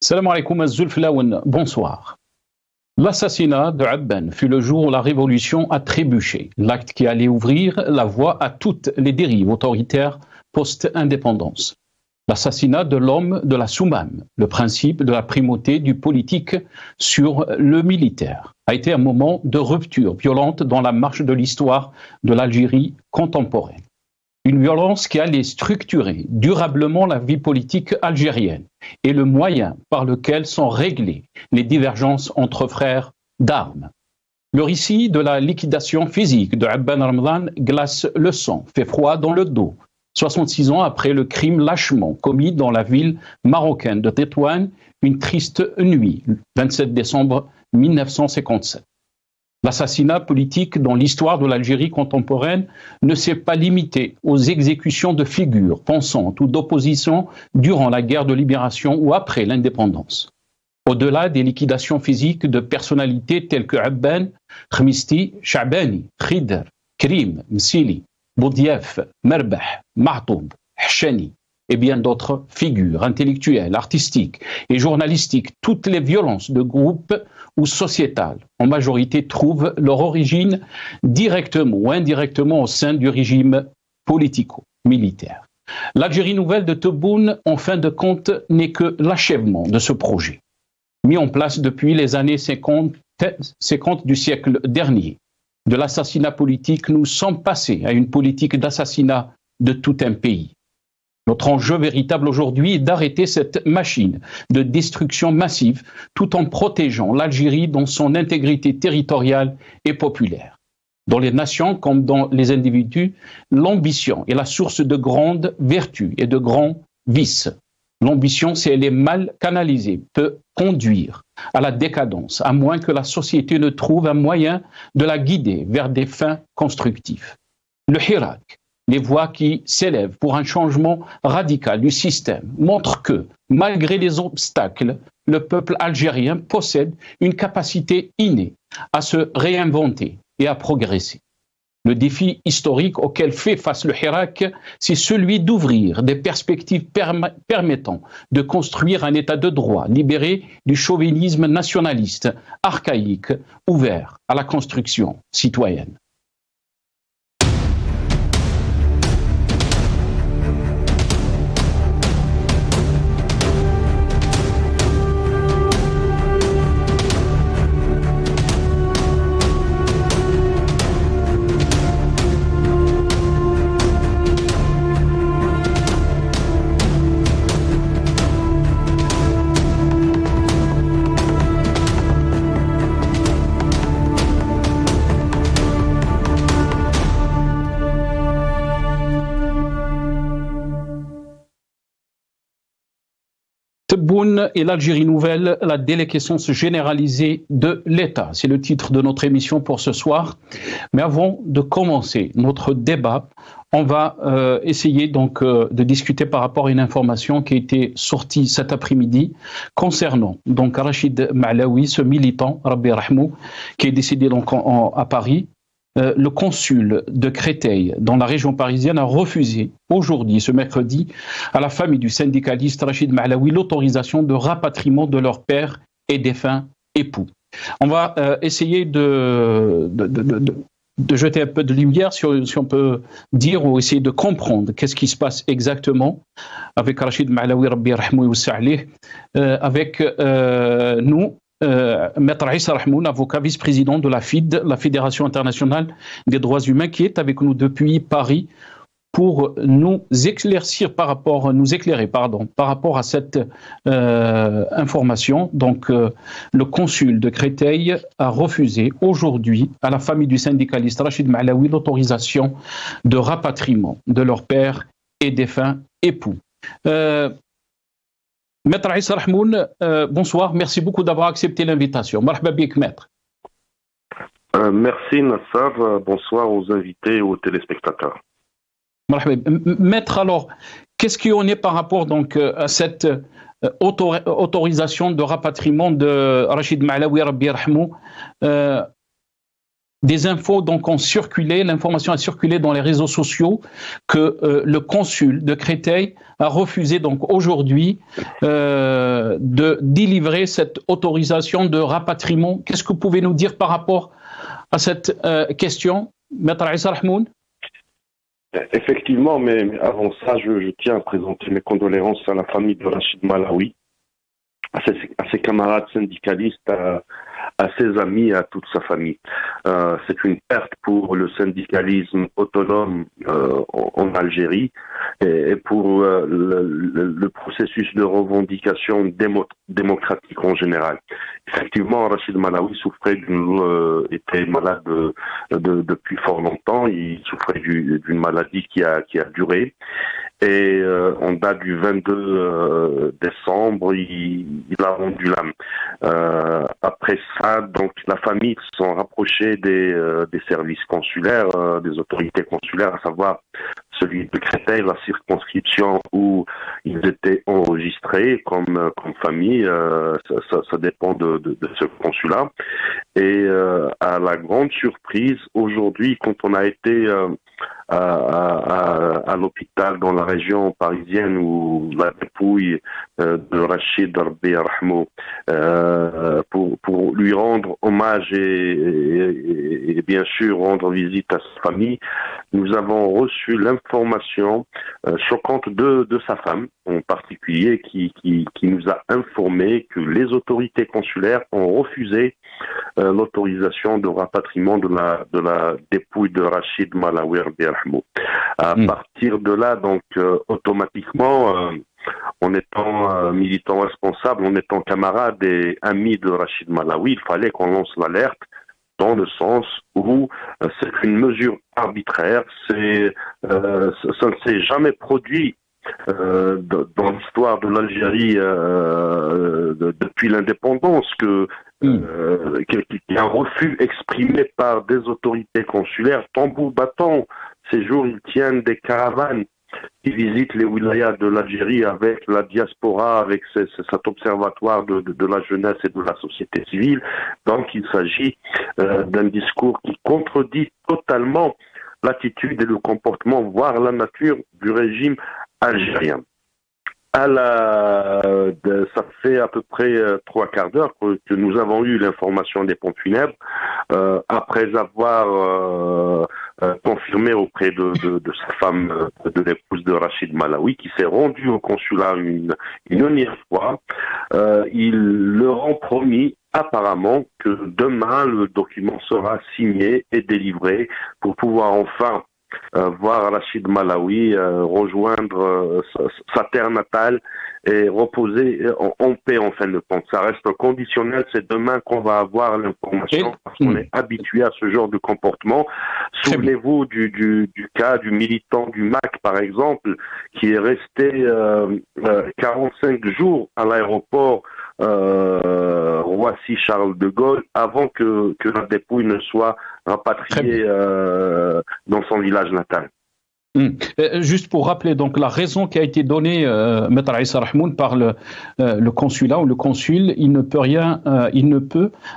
Salam alaikum az-Zulflaoun, bonsoir. L'assassinat de Abban fut le jour où la révolution a trébuché, l'acte qui allait ouvrir la voie à toutes les dérives autoritaires post-indépendance. L'assassinat de l'homme de la Soumam, le principe de la primauté du politique sur le militaire, a été un moment de rupture violente dans la marche de l'histoire de l'Algérie contemporaine. Une violence qui allait structurer durablement la vie politique algérienne et le moyen par lequel sont réglées les divergences entre frères d'armes. Le récit de la liquidation physique de Abban Ramadan glace le sang, fait froid dans le dos. 66 ans après le crime lâchement commis dans la ville marocaine de Tétouan, une triste nuit, 27 décembre 1957. L'assassinat politique dans l'histoire de l'Algérie contemporaine ne s'est pas limité aux exécutions de figures pensantes ou d'opposition durant la guerre de libération ou après l'indépendance. Au-delà des liquidations physiques de personnalités telles que Abban, Khmisti, Chabani, Khidr, Krim, Msili, Boudief, Merbah, Mahtoub, Hchani et bien d'autres figures intellectuelles, artistiques et journalistiques, toutes les violences de groupe ou sociétales, en majorité trouvent leur origine directement ou indirectement au sein du régime politico-militaire. L'Algérie nouvelle de Tebboune, en fin de compte, n'est que l'achèvement de ce projet, mis en place depuis les années 50 du siècle dernier. De l'assassinat politique, nous sommes passés à une politique d'assassinat de tout un pays. Notre enjeu véritable aujourd'hui est d'arrêter cette machine de destruction massive tout en protégeant l'Algérie dans son intégrité territoriale et populaire. Dans les nations comme dans les individus, l'ambition est la source de grandes vertus et de grands vices. L'ambition, si elle est mal canalisée, peut conduire à la décadence, à moins que la société ne trouve un moyen de la guider vers des fins constructives. Le Hirak, les voix qui s'élèvent pour un changement radical du système montrent que, malgré les obstacles, le peuple algérien possède une capacité innée à se réinventer et à progresser. Le défi historique auquel fait face le Hirak, c'est celui d'ouvrir des perspectives permettant de construire un État de droit libéré du chauvinisme nationaliste, archaïque, ouvert à la construction citoyenne. Tebboune et l'Algérie nouvelle, la déliquescence généralisée de l'État. C'est le titre de notre émission pour ce soir. Mais avant de commencer notre débat, on va essayer donc de discuter par rapport à une information qui a été sortie cet après-midi concernant donc Rachid Maalaoui, ce militant, Rabbi Rahmou, qui est décédé donc à Paris. Le consul de Créteil dans la région parisienne a refusé aujourd'hui, ce mercredi, à la famille du syndicaliste Rachid Maalaoui l'autorisation de rapatriement de leur père et défunt époux. On va essayer de jeter un peu de lumière, si on peut dire, ou essayer de comprendre qu'est-ce qui se passe exactement avec Rachid Maalaoui, Rabbi Rahmou Sa'aleh, avec nous. Maître Issa Rahmoun, avocat vice-président de la FID, la Fédération internationale des droits humains, qui est avec nous depuis Paris pour nous éclaircir par rapport à cette information. Donc, le consul de Créteil a refusé aujourd'hui à la famille du syndicaliste Rachid Maalaoui l'autorisation de rapatriement de leur père et défunt époux. Maître Issa Rahmoun, bonsoir, merci beaucoup d'avoir accepté l'invitation. Marhaba bik, maître. Merci Nassar, bonsoir aux invités et aux téléspectateurs. Marhaba. Maître, alors, qu'est-ce qu'il en est par rapport donc à cette autorisation de rapatriement de Rachid Maalaoui, Rabbi Rahmou des infos donc ont circulé, l'information a circulé dans les réseaux sociaux que le consul de Créteil a refusé donc aujourd'hui de délivrer cette autorisation de rapatriement. Qu'est-ce que vous pouvez nous dire par rapport à cette question, Maître Issa Rahmoun? Effectivement, mais avant ça, je tiens à présenter mes condoléances à la famille de Rachid Malawi, à ses camarades syndicalistes, à ses amis, à toute sa famille. C'est une perte pour le syndicalisme autonome en Algérie et pour le processus de revendication démocratique en général. Effectivement, Rachid Malawi était malade depuis fort longtemps. Il souffrait d'une maladie qui a duré. Et en date du 22 décembre, il a rendu l'âme. Après ça, donc la famille se sont rapprochés des services consulaires, des autorités consulaires, à savoir celui de Créteil, la circonscription où ils étaient enregistrés comme famille. Ça dépend de ce consulat. Et à la grande surprise, aujourd'hui, quand on a été à l'hôpital dans la région parisienne où la dépouille de Rachid Rabbi Rahmo pour lui rendre hommage et bien sûr rendre visite à sa famille, nous avons reçu l'information choquante de sa femme en particulier qui nous a informé que les autorités consulaires ont refusé l'autorisation de rapatriement de la dépouille de Rachid Malawi Rabbi Rahmo. À partir de là, donc automatiquement, en étant militant responsable, en étant camarade et ami de Rachid Malawi, il fallait qu'on lance l'alerte dans le sens où c'est une mesure arbitraire, ça ne s'est jamais produit dans l'histoire de l'Algérie depuis l'indépendance qu'il y a un refus exprimé par des autorités consulaires. Tambour battant, ces jours ils tiennent des caravanes qui visitent les wilayas de l'Algérie avec la diaspora, avec cet observatoire de la jeunesse et de la société civile. Donc il s'agit d'un discours qui contredit totalement l'attitude et le comportement, voire la nature du régime algérien. Ça fait à peu près 3 quarts d'heure que nous avons eu l'information des pompes funèbres, après avoir confirmé auprès de sa femme, de l'épouse de Rachid Malawi, qui s'est rendue au consulat une unième fois. Ils leur ont promis apparemment que demain le document sera signé et délivré pour pouvoir enfin voir Rachid Malawi rejoindre sa terre natale et reposer en paix en fin de compte. Ça reste conditionnel, c'est demain qu'on va avoir l'information parce qu'on est habitué à ce genre de comportement. Souvenez-vous du cas du militant du MAC par exemple, qui est resté 45 jours à l'aéroport Roissy Charles de Gaulle avant que la dépouille ne soit rapatriée dans son village natal. Juste pour rappeler donc la raison qui a été donnée, Maître Issa Rahmoun, par le consulat ou le consul, il ne peut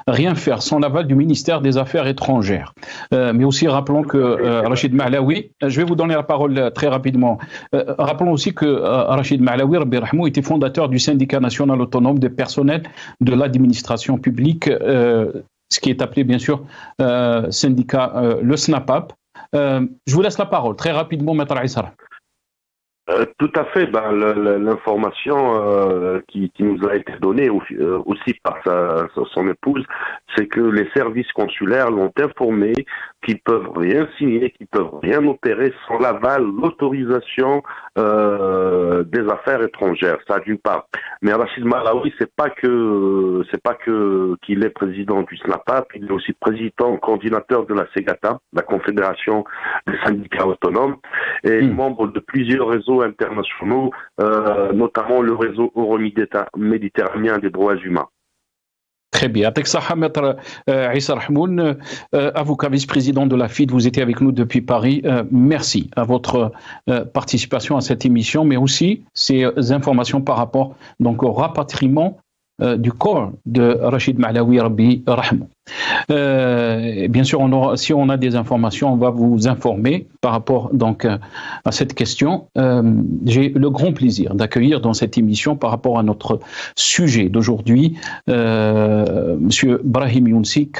rien faire sans l'aval du ministère des Affaires étrangères. Mais aussi rappelons que Rachid Malawi, je vais vous donner la parole très rapidement. Rappelons aussi que Rachid Malawi Rabbi Rahmo était fondateur du syndicat national autonome des personnels de l'administration publique, ce qui est appelé bien sûr syndicat le SNAPAP. Je vous laisse la parole très rapidement, Maître Issa. Tout à fait. L'information qui nous a été donnée aussi par son épouse, c'est que les services consulaires l'ont informé qu'ils peuvent rien signer, qu'ils peuvent rien opérer sans l'aval, l'autorisation des affaires étrangères. Ça d'une part. Mais Rachid Malawi, c'est pas que qu'il est président du SNAPAP, il est aussi président coordinateur de la SEGATA, la Confédération des syndicats autonomes, et membre de plusieurs réseaux internationaux, notamment le réseau euro-méditerranéen des droits humains. Très bien. Avec ça, Maître Issa Rahmoun, avocat vice-président de la FID, vous étiez avec nous depuis Paris. Merci à votre participation à cette émission, mais aussi ces informations par rapport donc, au rapatriement du corps de Rachid Mahlaoui, Rabbi Rahmou. Bien sûr, si on a des informations, on va vous informer par rapport donc à cette question. J'ai le grand plaisir d'accueillir dans cette émission par rapport à notre sujet d'aujourd'hui, Monsieur Brahim Younsi,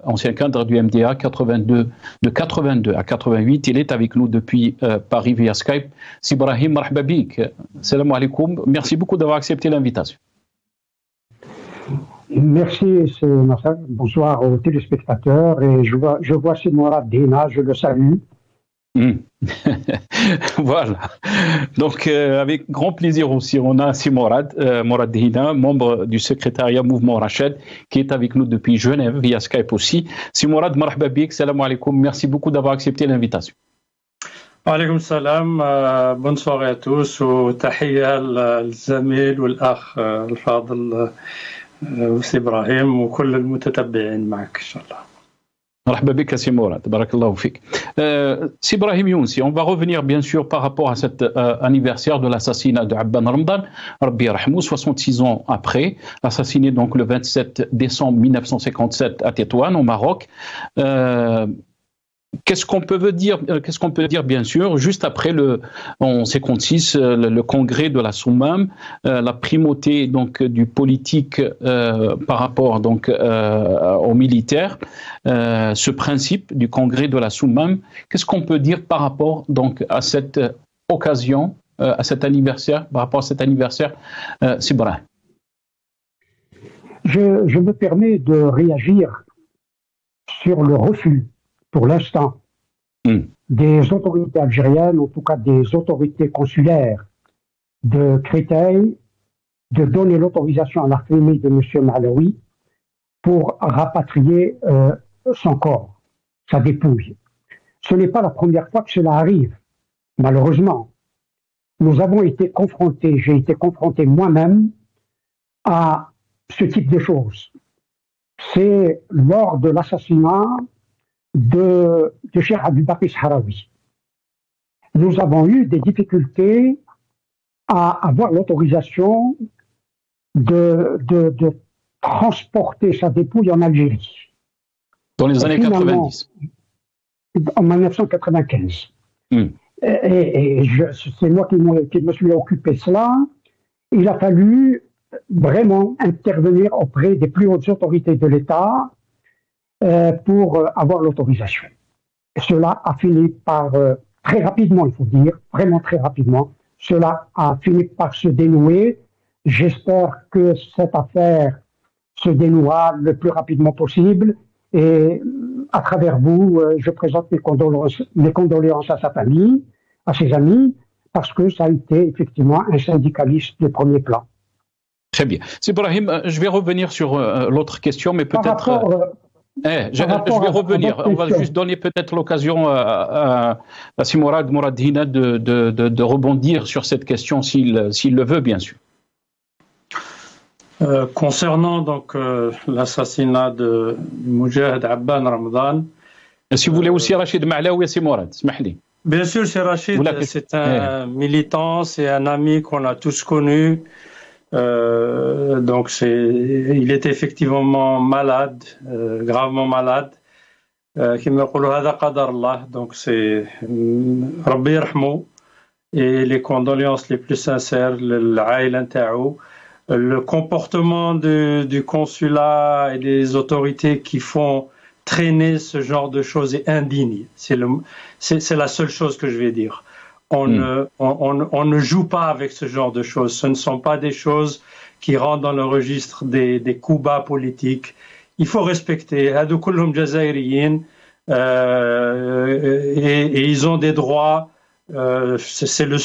ancien cadre du MDA de 82 à 88. Il est avec nous depuis Paris via Skype. Si Brahim, marhaba bik. Salam alaikum. Merci beaucoup d'avoir accepté l'invitation. Merci, c'est Nassar. Bonsoir aux téléspectateurs. Et je vois Simorad Dina, je le salue. Voilà. Donc, avec grand plaisir aussi, on a Simorad Dina, membre du secrétariat Mouvement Rachid, qui est avec nous depuis Genève, via Skype aussi. Simorad, marhaba bik, salam alaikum. Merci beaucoup d'avoir accepté l'invitation. Alaikum salam, bonne soirée à tous, و تحية للزميل والأخ الفاضل سي إبراهيم وكل المتتبعين معك إن شاء الله. مرحبا بك سي مراد, barakallahu fik. Si Brahim Younsi, on va revenir bien sûr par rapport à cet anniversaire de l'assassinat de Abban Ramadan, Rabbi Rahmou, 66 ans après, assassiné donc le 27 décembre 1957 à Tétouan, au Maroc. Qu'est-ce qu'on peut dire bien sûr juste après en 56 le congrès de la Soumam, la primauté donc du politique par rapport donc aux militaires, ce principe du congrès de la Soumam, qu'est-ce qu'on peut dire par rapport donc à cette occasion, à cet anniversaire, par rapport à cet anniversaire, Sibra? Je me permets de réagir sur le refus pour l'instant, des autorités algériennes, en tout cas des autorités consulaires de Créteil, de donner l'autorisation à la famille de M. Mahlaoui pour rapatrier son corps, sa dépouille. Ce n'est pas la première fois que cela arrive, malheureusement. Nous avons été confrontés, j'ai été confronté moi-même à ce type de choses. C'est lors de l'assassinat de Cheikh Abdel Baqi Sahraoui. Nous avons eu des difficultés à avoir l'autorisation de transporter sa dépouille en Algérie. Dans les années 90. En 1995. Et c'est moi qui me suis occupé de cela. Il a fallu vraiment intervenir auprès des plus hautes autorités de l'État pour avoir l'autorisation. Cela a fini par, très rapidement, il faut dire, vraiment très rapidement, cela a fini par se dénouer. J'espère que cette affaire se dénouera le plus rapidement possible et à travers vous, je présente mes condoléances à sa famille, à ses amis, parce que ça a été effectivement un syndicaliste de premier plan. Très bien. C'est Brahim, je vais revenir sur l'autre question, mais peut-être... je vais revenir. On va juste donner peut-être l'occasion à Simorad Hina de rebondir sur cette question s'il le veut, bien sûr. Concernant donc l'assassinat de Moujahid Abban Ramadan. Si vous voulez aussi Rachid Mahlaoui et Simorad, smahli. Bien sûr, c'est Rachid, c'est un militant, c'est un ami qu'on a tous connu. Donc il était effectivement malade, gravement malade. Donc c'est Rabbi Yarhamou et les condoléances les plus sincères, le comportement du consulat et des autorités qui font traîner ce genre de choses est indigne. C'est la seule chose que je vais dire. On ne joue pas avec ce genre de choses. Ce ne sont pas des choses qui rentrent dans le registre des coups bas politiques. Il faut respecter. Et ils ont des droits. C'est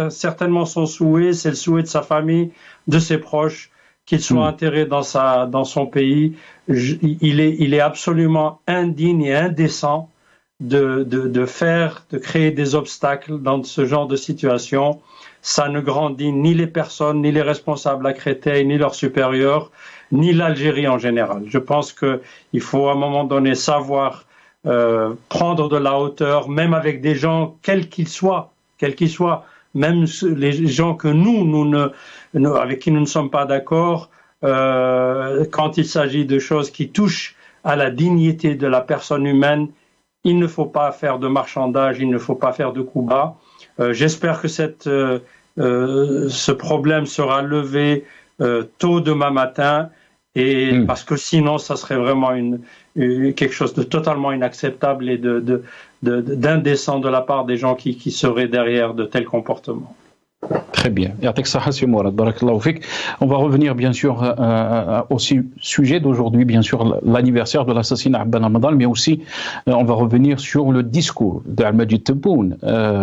certainement son souhait, c'est le souhait de sa famille, de ses proches, qu'il soit enterré dans son pays. Il est absolument indigne et indécent de créer des obstacles dans ce genre de situation. Ça ne grandit ni les personnes, ni les responsables à Créteil, ni leurs supérieurs, ni l'Algérie en général. Je pense qu'il faut à un moment donné savoir prendre de la hauteur, même avec des gens, quels qu'ils soient, même les gens que avec qui nous ne sommes pas d'accord, quand il s'agit de choses qui touchent à la dignité de la personne humaine, il ne faut pas faire de marchandage, il ne faut pas faire de coups bas. J'espère que ce problème sera levé tôt demain matin, et parce que sinon, ça serait vraiment quelque chose de totalement inacceptable et d'indécent de la part des gens qui seraient derrière de tels comportements. Très bien. On va revenir bien sûr au sujet d'aujourd'hui, bien sûr l'anniversaire de l'assassinat d'Abban Ramadan, mais aussi on va revenir sur le discours d'Al-Majid Tebboune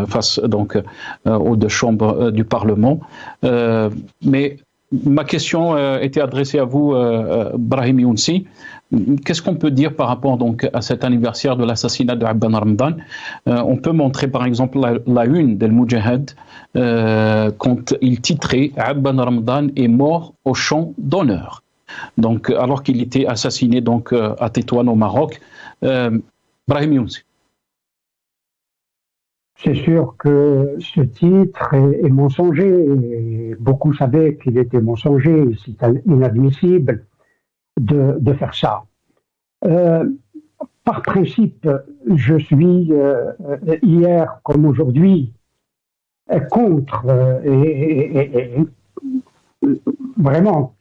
face donc aux deux chambres du Parlement. Mais ma question était adressée à vous, Brahim Younsi. Qu'est-ce qu'on peut dire par rapport donc à cet anniversaire de l'assassinat d'Abban Ramadan? On peut montrer par exemple la une d'Al Mujahid quand il titrait Abban Ramadan est mort au champ d'honneur. Donc alors qu'il était assassiné donc à Tétouan au Maroc. Brahim Younsi. C'est sûr que ce titre est mensonger. Et beaucoup savaient qu'il était mensonger. C'est inadmissible de faire ça. Par principe, je suis hier comme aujourd'hui contre et vraiment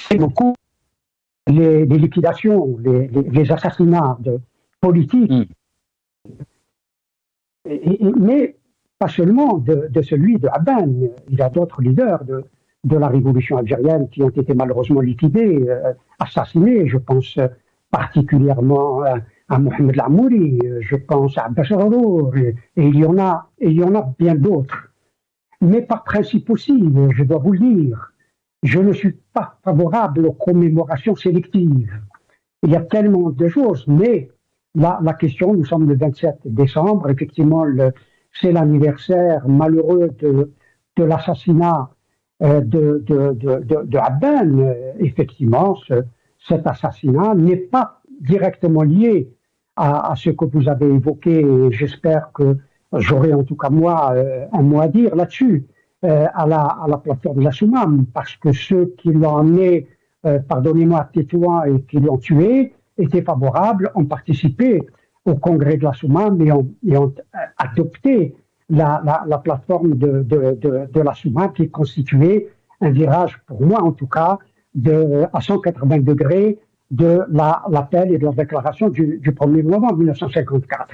c'est beaucoup les liquidations, les assassinats politiques. Mais pas seulement de celui de Abban. Il y a d'autres leaders de la révolution algérienne qui ont été malheureusement liquidés, assassinés. Je pense particulièrement à Mohamed Lamouri, je pense à Abbas Arrour, et il y en a bien d'autres. Mais par principe aussi, je dois vous le dire, je ne suis pas favorable aux commémorations sélectives. Il y a tellement de choses, mais la question, nous sommes le 27 décembre, effectivement, c'est l'anniversaire malheureux de l'assassinat de Abban. Effectivement, cet assassinat n'est pas directement lié à ce que vous avez évoqué, et j'espère que j'aurai en tout cas moi un mot à dire là-dessus, à la plateforme de la Soumam, parce que ceux qui l'ont emmené, pardonnez-moi, à Tétouan et qui l'ont tué, étaient favorables, ont participé au congrès de la Soumam et ont adopté la plateforme de la Soumam qui constituait un virage, pour moi en tout cas, à 180 degrés de l'appel et de la déclaration du 1er novembre 1954.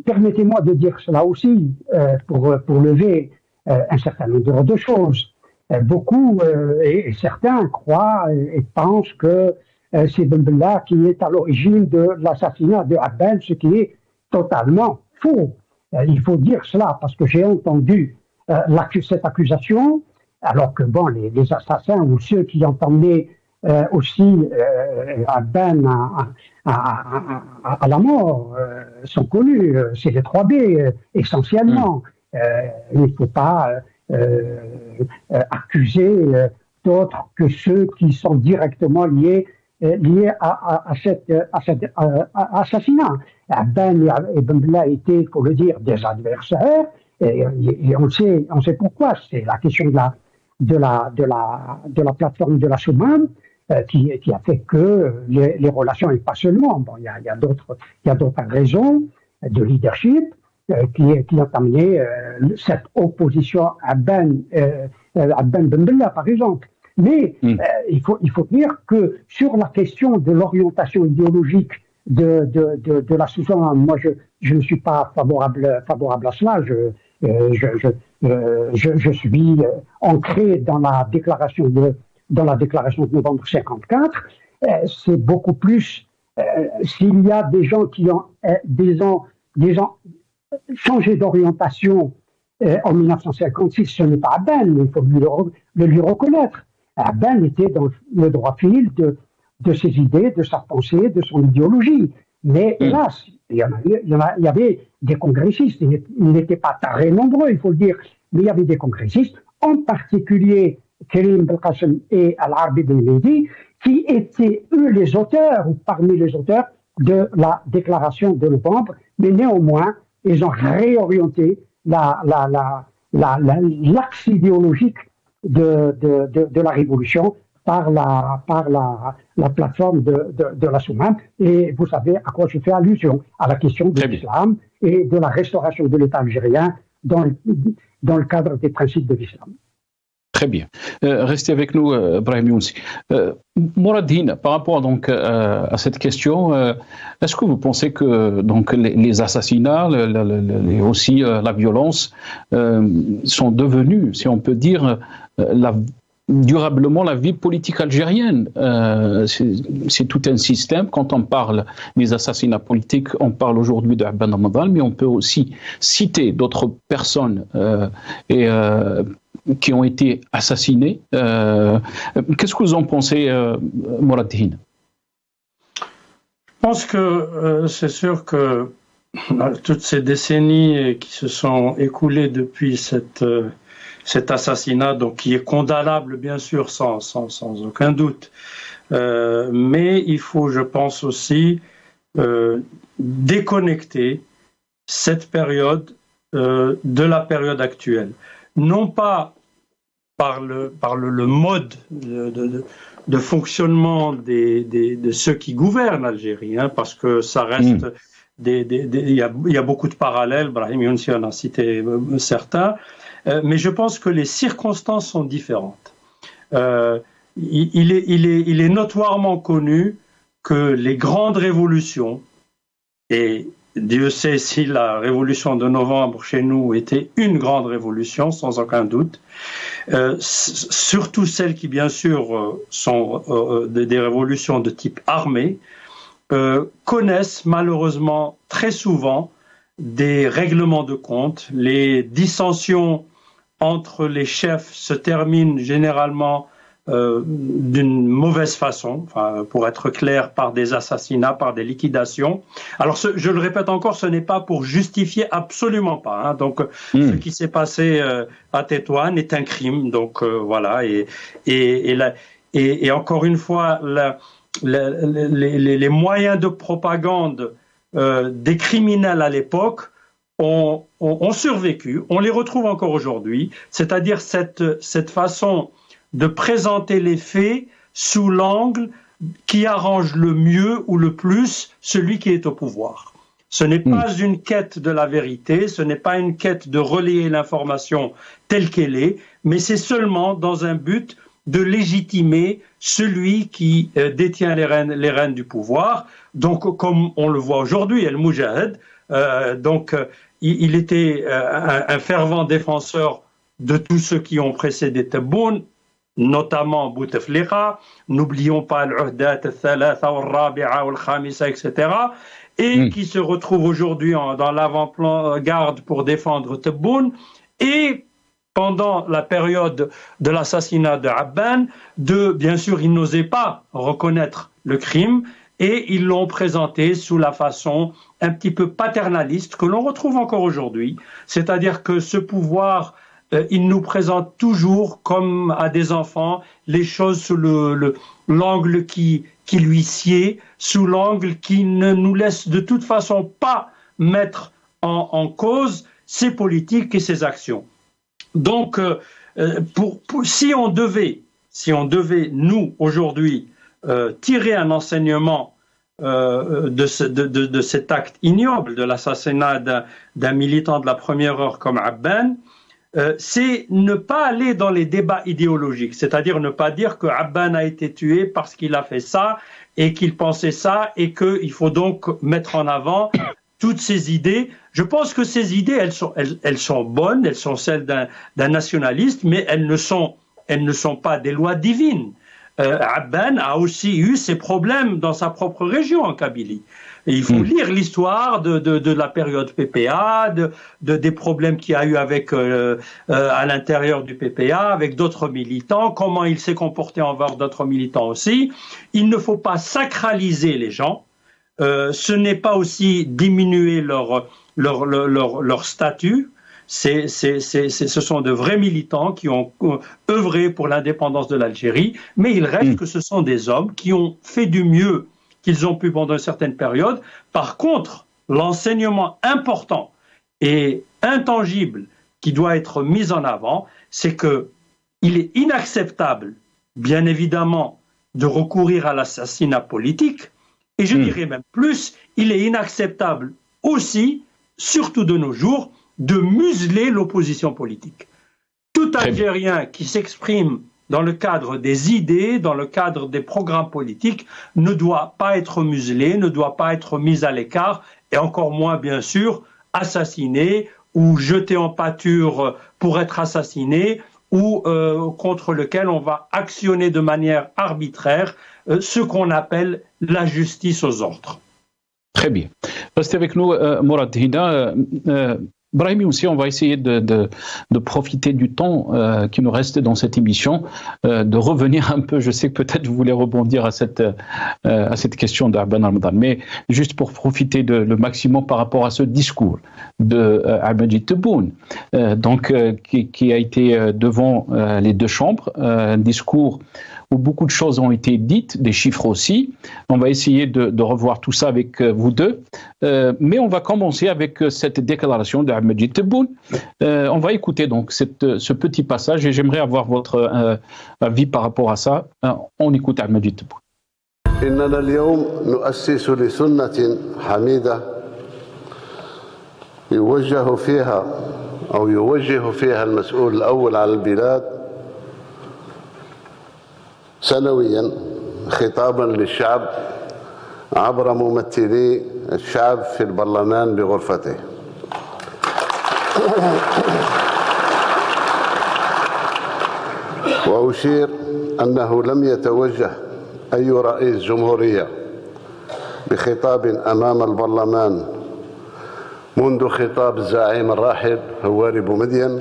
Permettez-moi de dire cela aussi pour lever un certain nombre de choses. Beaucoup et certains croient et pensent que c'est Ben Bella qui est à l'origine de l'assassinat de Abban, ce qui est totalement faux. Il faut dire cela parce que j'ai entendu cette accusation, alors que bon, les assassins ou ceux qui ont emmené aussi Abban à la mort sont connus. C'est les 3B essentiellement. Il ne faut pas accuser d'autres que ceux qui sont directement liés à cet assassinat. Abban et Ben Bella étaient, il faut le dire, des adversaires, et on sait pourquoi. C'est la question de la plateforme de la Soumam qui a fait que les relations, et pas seulement, bon, il y a d'autres raisons de leadership qui ont amené cette opposition à Ben Bella, par exemple. Mais il faut dire que sur la question de l'orientation idéologique de la Soumam, moi je ne suis pas favorable à cela. Je suis ancré dans la déclaration de novembre 54. C'est beaucoup plus s'il y a des gens qui ont changé d'orientation en 1956, ce n'est pas Abban, il faut le lui reconnaître. Abban était dans le droit fil de ses idées, de sa pensée, de son idéologie. Mais hélas, il y avait des congressistes, ils n'étaient pas très nombreux, il faut le dire, mais il y avait des congressistes, en particulier Karim Belkacem et Al-Arbi Belmehdi, qui étaient eux les auteurs, ou parmi les auteurs, de la déclaration de novembre, mais néanmoins, ils ont réorienté l'axe idéologique de la révolution par la plateforme de la Soumam. Et vous savez à quoi je fais allusion, à la question de l'islam et de la restauration de l'État algérien dans le cadre des principes de l'islam. Très bien. Restez avec nous, Brahim Younsi. Mouradine, par rapport donc à cette question, est-ce que vous pensez que donc les assassinats et aussi la violence sont devenus, si on peut dire, durablement la vie politique algérienne? C'est tout un système. Quand on parle des assassinats politiques, on parle aujourd'hui de Abban Ramadan, mais on peut aussi citer d'autres personnes qui ont été assassinés. Qu'est-ce que vous en pensez, Mouradine? Je pense que c'est sûr que toutes ces décennies qui se sont écoulées depuis cet assassinat, donc qui est condamnable bien sûr sans aucun doute, mais il faut, je pense aussi, déconnecter cette période de la période actuelle. Non pas par le mode de fonctionnement de ceux qui gouvernent l'Algérie, hein, parce que ça reste il y a beaucoup de parallèles. Brahim Younsi en a cité certains, mais je pense que les circonstances sont différentes. Il est notoirement connu que les grandes révolutions, et Dieu sait si la révolution de novembre chez nous était une grande révolution, sans aucun doute, surtout celles qui, bien sûr, sont des révolutions de type armé, connaissent malheureusement très souvent des règlements de compte. Les dissensions entre les chefs se terminent généralement d'une mauvaise façon, enfin, pour être clair, par des assassinats, par des liquidations. Alors, je le répète encore, ce n'est pas pour justifier, absolument pas. Hein. Donc, ce qui s'est passé à Tétouan est un crime. Donc, voilà. Et encore une fois, les moyens de propagande des criminels à l'époque ont survécu. On les retrouve encore aujourd'hui. C'est-à-dire cette façon de présenter les faits sous l'angle qui arrange le mieux ou le plus celui qui est au pouvoir. Ce n'est pas une quête de la vérité, ce n'est pas une quête de relayer l'information telle qu'elle est, mais c'est seulement dans un but de légitimer celui qui détient les rênes du pouvoir. Donc, comme on le voit aujourd'hui, El Moujahid, il était un fervent défenseur de tous ceux qui ont précédé Tebboune, notamment Bouteflika, n'oublions pas l'Uhdat al-Thalatha al-Rabi'a al-Khamisa, etc., et qui se retrouve aujourd'hui dans l'avant-garde pour défendre Tebboune, et pendant la période de l'assassinat de Abban, bien sûr, ils n'osaient pas reconnaître le crime, et ils l'ont présenté sous la façon un petit peu paternaliste que l'on retrouve encore aujourd'hui, c'est-à-dire que ce pouvoir, il nous présente toujours comme à des enfants les choses sous l'angle qui lui sied, sous l'angle qui ne nous laisse de toute façon pas mettre en cause ses politiques et ses actions. Donc, si on devait, nous, aujourd'hui, tirer un enseignement de cet acte ignoble, de l'assassinat d'un militant de la première heure comme Abban, c'est ne pas aller dans les débats idéologiques, c'est-à-dire ne pas dire que Abban a été tué parce qu'il a fait ça et qu'il pensait ça et qu'il faut donc mettre en avant toutes ces idées. Je pense que ces idées, elles sont bonnes, elles sont celles d'un nationaliste, mais elles ne sont pas des lois divines. Abban a aussi eu ses problèmes dans sa propre région en Kabylie. Et il faut lire l'histoire de la période PPA, des problèmes qu'il y a eu avec à l'intérieur du PPA, avec d'autres militants, comment il s'est comporté envers d'autres militants aussi. Il ne faut pas sacraliser les gens. Ce n'est pas aussi diminuer leur statut. Ce sont de vrais militants qui ont œuvré pour l'indépendance de l'Algérie, mais il reste que ce sont des hommes qui ont fait du mieux qu'ils ont pu pendant une certaine période. Par contre, l'enseignement important et intangible qui doit être mise en avant, c'est qu'il est inacceptable, bien évidemment, de recourir à l'assassinat politique, et je dirais même plus, il est inacceptable aussi, surtout de nos jours, de museler l'opposition politique. Tout Algérien qui s'exprime dans le cadre des idées, dans le cadre des programmes politiques, ne doit pas être muselé, ne doit pas être mis à l'écart, et encore moins, bien sûr, assassiné ou jeté en pâture pour être assassiné, ou contre lequel on va actionner de manière arbitraire ce qu'on appelle la justice aux ordres. Très bien. Restez avec nous, Mourad Hina. Brahimi aussi, on va essayer de profiter du temps qui nous reste dans cette émission, de revenir un peu, je sais que peut-être vous voulez rebondir à cette question d'Abban Ramadan, mais juste pour profiter le maximum par rapport à ce discours de Abdelmajid Tebboune, qui a été devant les deux chambres, un discours où beaucoup de choses ont été dites, des chiffres aussi. On va essayer de revoir tout ça avec vous deux. Mais on va commencer avec cette déclaration d'Abdelmajid Tebboune. On va écouter donc ce petit passage et j'aimerais avoir votre avis par rapport à ça. On écoute Abdelmajid Tebboune. إننا اليوم نؤسس لسنة حميدة يوجه فيها المسؤول الأول على البلاد سنويا خطابا للشعب عبر ممثلي الشعب في البرلمان بغرفته. وأشير أنه لم يتوجه أي رئيس جمهورية بخطاب أمام البرلمان منذ خطاب الزعيم الراحل هواري بومدين.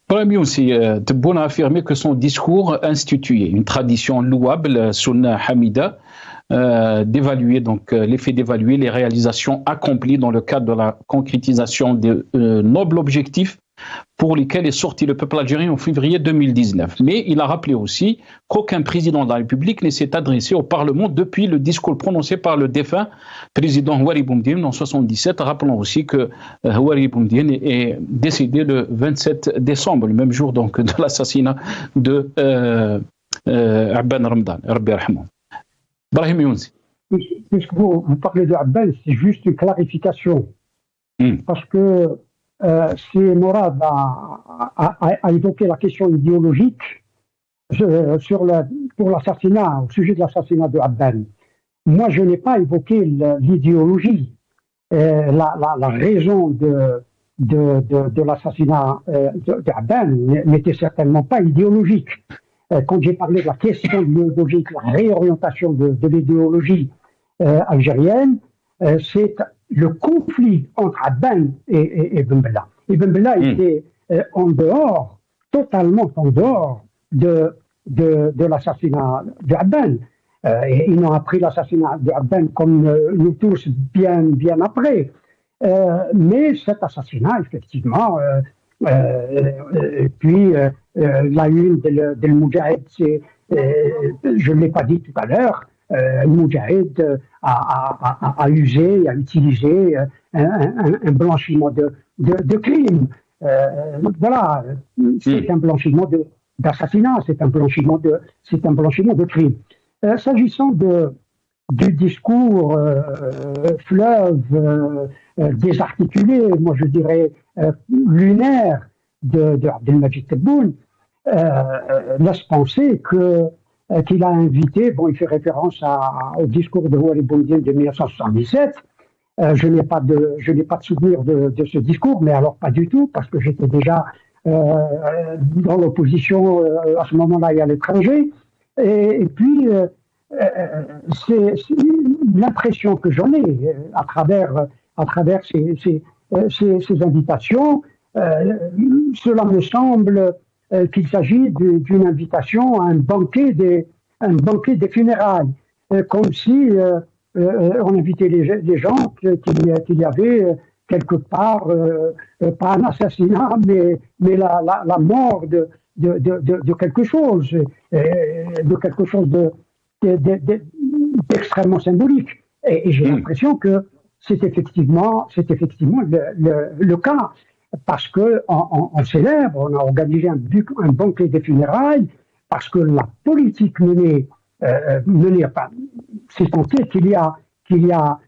Brahimi aussi, Tebboune a affirmé que son discours instituait une tradition louable, Sunna Hamida, d'évaluer donc l'effet d'évaluer les réalisations accomplies dans le cadre de la concrétisation de nobles objectifs pour lesquels est sorti le peuple algérien en février 2019. Mais il a rappelé aussi qu'aucun président de la République ne s'est adressé au Parlement depuis le discours prononcé par le défunt président Houari Boumediene en 1977. Rappelons aussi que Houari Boumediene est décédé le 27 décembre, le même jour donc de l'assassinat de Abban Ramadan. Brahim Younsi. Puisque vous parlez de Abban, c'est juste une clarification. Parce que si Mourad a évoqué la question idéologique pour l'assassinat, au sujet de l'assassinat de Abban, moi je n'ai pas évoqué l'idéologie. La raison de l'assassinat d'Abban n'était certainement pas idéologique. Quand j'ai parlé de la question idéologique, la réorientation de l'idéologie algérienne, c'est le conflit entre Abban et Ben Bella. Et Ben Bella était totalement en dehors de l'assassinat d'Abban. Et ils ont appris l'assassinat d'Abban comme nous tous bien après. Mais cet assassinat, effectivement, puis la une de Moudjahid, je ne l'ai pas dit tout à l'heure, Moudjahid a usé, a utilisé un blanchiment de crimes. Voilà, c'est un blanchiment d'assassinat, c'est un blanchiment de crimes. S'agissant du discours fleuve désarticulé, moi je dirais lunaire de Abdelmajid Tebboune, laisse penser qu'il a invité, bon, il fait référence au discours de Houari Boumediene de 1977. Je n'ai pas de souvenir de ce discours, mais alors pas du tout, parce que j'étais déjà dans l'opposition à ce moment-là et à l'étranger. Et puis, c'est l'impression que j'en ai à travers ces invitations. Cela me semble qu'il s'agit d'une invitation à un banquet des funérailles, comme si on invitait les gens qu'il y avait quelque part, pas un assassinat, mais la mort de quelque chose, de quelque chose extrêmement symbolique. Et j'ai l'impression que c'est effectivement le cas. Parce qu'on célèbre, on a organisé un banquet des funérailles, parce que la politique menée c'est compté qu'il y a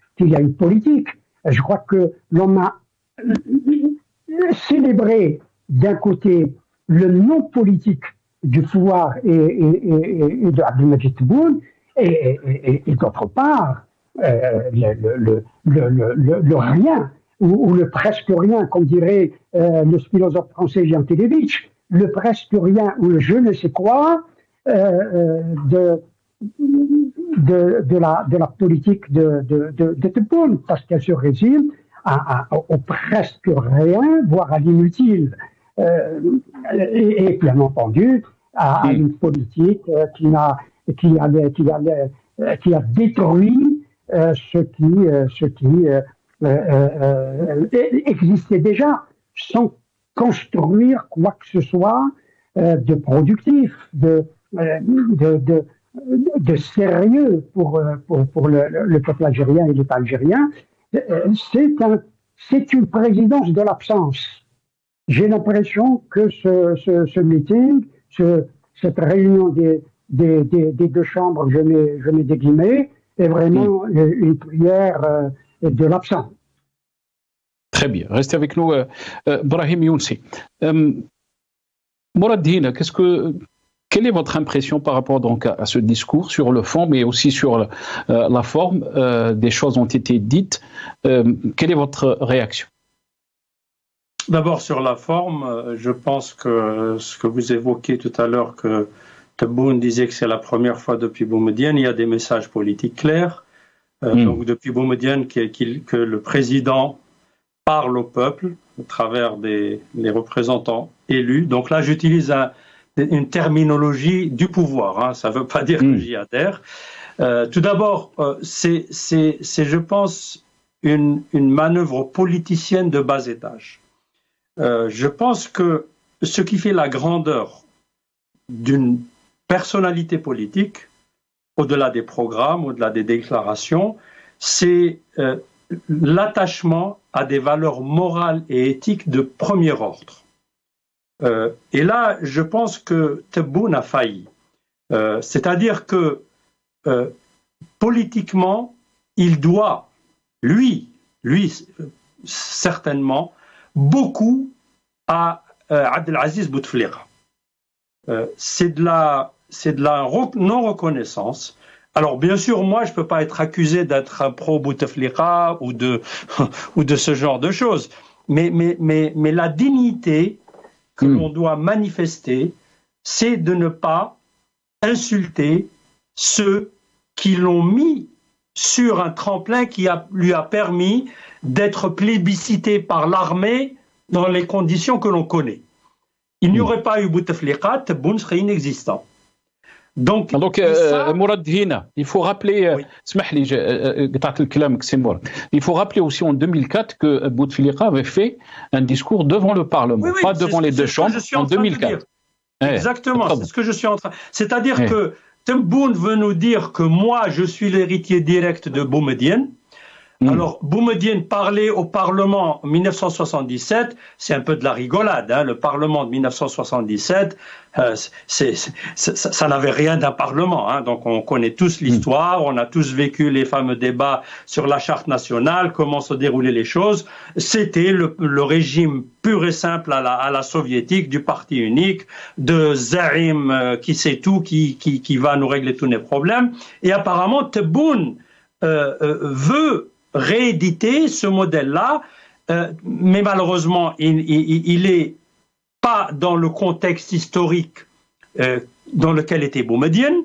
une politique. Je crois que l'on a célébré d'un côté le non politique du pouvoir et de Abdelmadjid Tebboune, et d'autre part le rien ou le presque rien, comme dirait le philosophe français Jean Televitch, le presque rien ou le je ne sais quoi de la politique de Tebboune, parce qu'elle se résume au presque rien, voire à l'inutile, et bien entendu à une politique qui a détruit ce qui existait déjà, sans construire quoi que ce soit de productif, de sérieux pour le peuple algérien et l'État algérien. C'est une présidence de l'absence. J'ai l'impression que ce meeting, cette réunion des deux chambres, je mets des guillemets, est vraiment une prière de l'absent. Très bien. Restez avec nous, Brahim Younsi. Mourad Dine, quelle est votre impression par rapport donc à ce discours sur le fond, mais aussi sur la forme? Des choses ont été dites. Quelle est votre réaction? D'abord, sur la forme, je pense que ce que vous évoquez tout à l'heure, que Tebboune disait que c'est la première fois depuis Boumedienne, il y a des messages politiques clairs. Donc depuis Boumedienne, que le président parle au peuple à travers les représentants élus. Donc là, j'utilise une terminologie du pouvoir. Hein, ça ne veut pas dire que j'y adhère. Tout d'abord, c'est, je pense, une manœuvre politicienne de bas étage. Je pense que ce qui fait la grandeur d'une personnalité politique, au-delà des programmes, au-delà des déclarations, c'est l'attachement à des valeurs morales et éthiques de premier ordre. Et là, je pense que Tebboune a failli. C'est-à-dire que politiquement, il doit, lui certainement, beaucoup à Abdelaziz Bouteflika. C'est de la non-reconnaissance. Alors, bien sûr, moi, je ne peux pas être accusé d'être un pro-Bouteflika ou de ce genre de choses. Mais la dignité que l'on doit manifester, c'est de ne pas insulter ceux qui l'ont mis sur un tremplin qui lui a permis d'être plébiscité par l'armée dans les conditions que l'on connaît. Il n'y aurait pas eu Bouteflika, Tebboune serait inexistant. Donc Mourad Dine, il faut rappeler, il faut rappeler aussi en 2004 que Bouteflika avait fait un discours devant le Parlement, pas devant les deux chambres, en 2004. Exactement, c'est ce que je suis en train. C'est-à-dire que Tebboune veut nous dire que moi, je suis l'héritier direct de Boumedienne. Alors, Boumedienne parlait au Parlement en 1977, c'est un peu de la rigolade, hein, le Parlement de 1977, ça n'avait rien d'un Parlement, hein, donc on connaît tous l'histoire, on a tous vécu les fameux débats sur la charte nationale, comment se déroulaient les choses, c'était le régime pur et simple à la soviétique, du parti unique, de Zaïm qui sait tout, qui va nous régler tous nos problèmes, et apparemment Tebboune veut rééditer ce modèle-là, mais malheureusement, il n'est pas dans le contexte historique dans lequel était Boumedienne,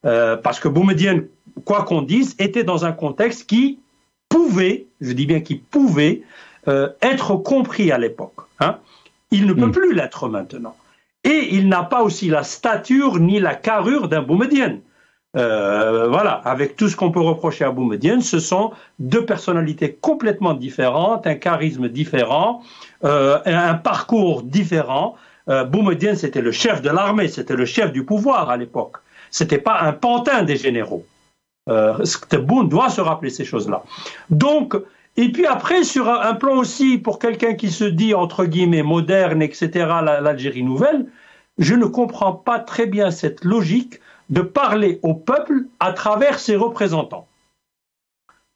parce que Boumedienne, quoi qu'on dise, était dans un contexte qui pouvait, je dis bien qui pouvait, être compris à l'époque. Hein. Il ne peut plus l'être maintenant. Et il n'a pas aussi la stature ni la carrure d'un Boumedienne. Voilà, avec tout ce qu'on peut reprocher à Boumedienne, ce sont deux personnalités complètement différentes, un charisme différent, un parcours différent. Boumedienne, c'était le chef de l'armée, c'était le chef du pouvoir à l'époque. C'était pas un pantin des généraux. Tebboune doit se rappeler ces choses-là. Donc, et puis après, sur un plan aussi, pour quelqu'un qui se dit, entre guillemets, moderne, etc., l'Algérie nouvelle, je ne comprends pas très bien cette logique de parler au peuple à travers ses représentants.